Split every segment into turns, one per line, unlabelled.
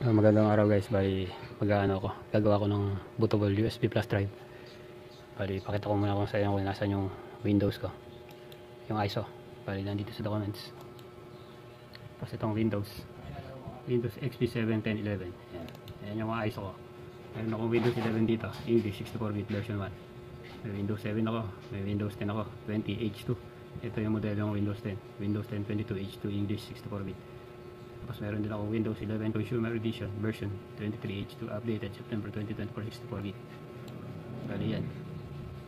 Magandang araw guys, bali gagawa ko ng bootable USB flash drive. Bali pakita ko muna kung saan nasan yung Windows ko, yung ISO. Bali nandito sa documents. Tapos itong Windows XP 7 10 11. Yan yung mga ISO ko. Mayroon akong Windows 11 dito, English 64-bit version 1. May Windows 7 ako, may Windows 10 ako, 20 H2. Ito yung modelo ng Windows 10, Windows 10 22 H2 English 64-bit. Tapos meron din ako Windows 11 Consumer Edition version 23H2 updated September 2024 64-bit. Bali yan.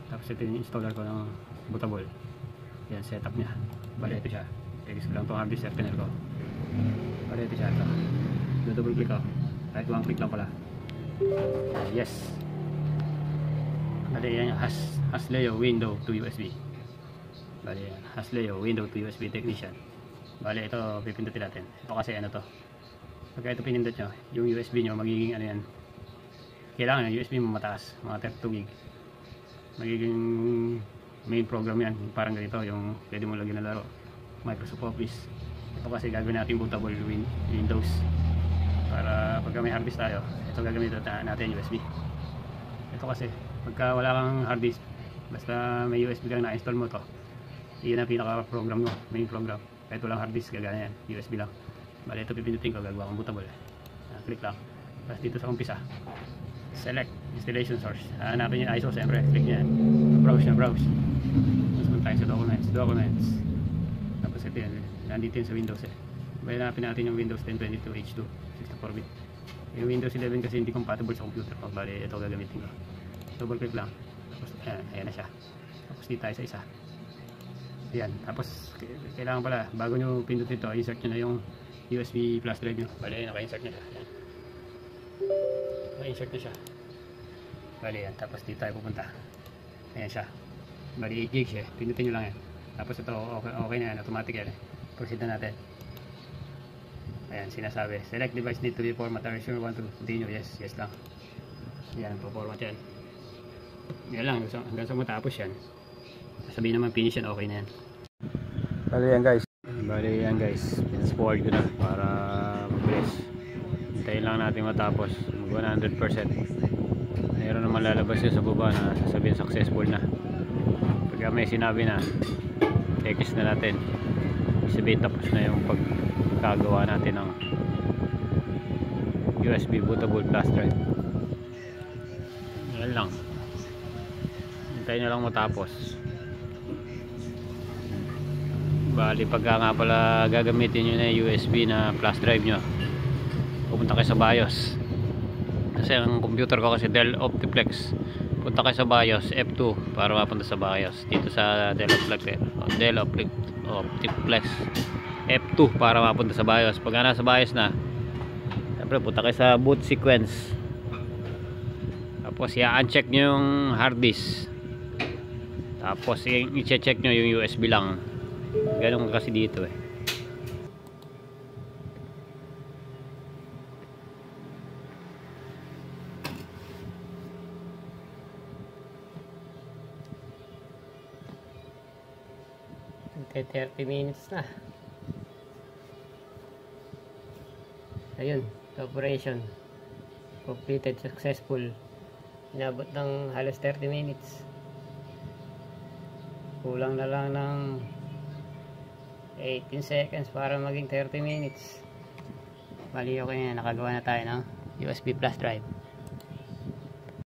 Tapos ito yung installer ko ng bootable. Yan setup nya. Bali ito siya. X ko lang itong hard disk opener ko. Bali ito siya. Double click ako. Kahit one click lang pala. Yes. Bali yan yung Hasleo window to USB. Bali yan. Hasleo window to USB technician. Bale, ito pipindutin natin. Ito kasi ano to. Pagka ito pinindot nyo, yung USB nyo magiging ano yan. Kailangan yung USB mo mataas, mga 32 gig. Magiging main program yan. Parang ganito, yung pwede mo lagyan na laro. Microsoft Office. Ito kasi gagawin natin bootable Windows. Para pagka may hard disk tayo, ito gagamitin natin USB. Ito kasi, pagka wala kang hard disk, basta may USB kang na-install mo to, iyan ang pinaka-program mo, main program. Kahit walang hard disk, gagana yan, USB lang. Bale, ito pipindutin ko, gagawa kong bootable. Click lang. Tapos dito sa umpisa, select installation source. Hanapin yung ISO, siyempre, click nyo yan. Browse na browse. Tapos punta tayo sa documents. Tapos ito yan, nandito yun sa Windows eh. Bale, hanapin natin yung Windows 10 22 H2 64-bit. Yung Windows 11 kasi hindi compatible sa computer ko. Bale, ito gagamitin ko. Double click lang. Tapos, ayan na siya. Tapos dito tayo sa isa. Yan, tapos kailangan pala bago nyo pindutin ito, insert nyo na yung USB flash drive nyo. Bali, naka-insert na siya. Yan. Naka-insert na siya. Bali yan, tapos dito tayo pupunta. Ayan siya. Bali 8 gigs eh, pindutin nyo lang yan. Tapos ito, okay na yan, automatic yan eh. Proceed na natin. Ayan, sinasabi, select device need to be format. Are you sure want to continue? Yes, yes lang. Yan, po-format yan. Yan lang, hanggang sa matapos yan. Sabihin naman finish yan, okay na yan. Bali yan guys, fast-forward ko na para mabilis. Hintayin lang natin matapos mag 100%. Mayroon naman lalabas yun sa baba na sasabihin successful na. Pagka may sinabi na, text na natin, sabihin tapos na yung pagkagawa natin ng USB bootable flash drive. Yan lang, hintayin na lang matapos. Bali pagka nga pala gagamitin nyo na USB na flash drive nyo, pupunta kayo sa BIOS. Kasi ang computer ko kasi Dell Optiplex. Punta kayo sa BIOS F2 para mapunta sa BIOS. Dito sa Dell Optiplex F2 para mapunta sa BIOS. Pag nasa BIOS na, siyempre punta kayo sa boot sequence. Tapos i-uncheck nyo yung hard disk. Tapos i-check nyo yung USB lang. Ganun kasi dito eh. Okay, 30 minutes na. Ayun, operation completed, successful. Inabot ng halos 30 minutes. Kulang na lang ng 18 seconds para maging 30 minutes. Bali okay na, nakagawa na tayo ng USB flash drive.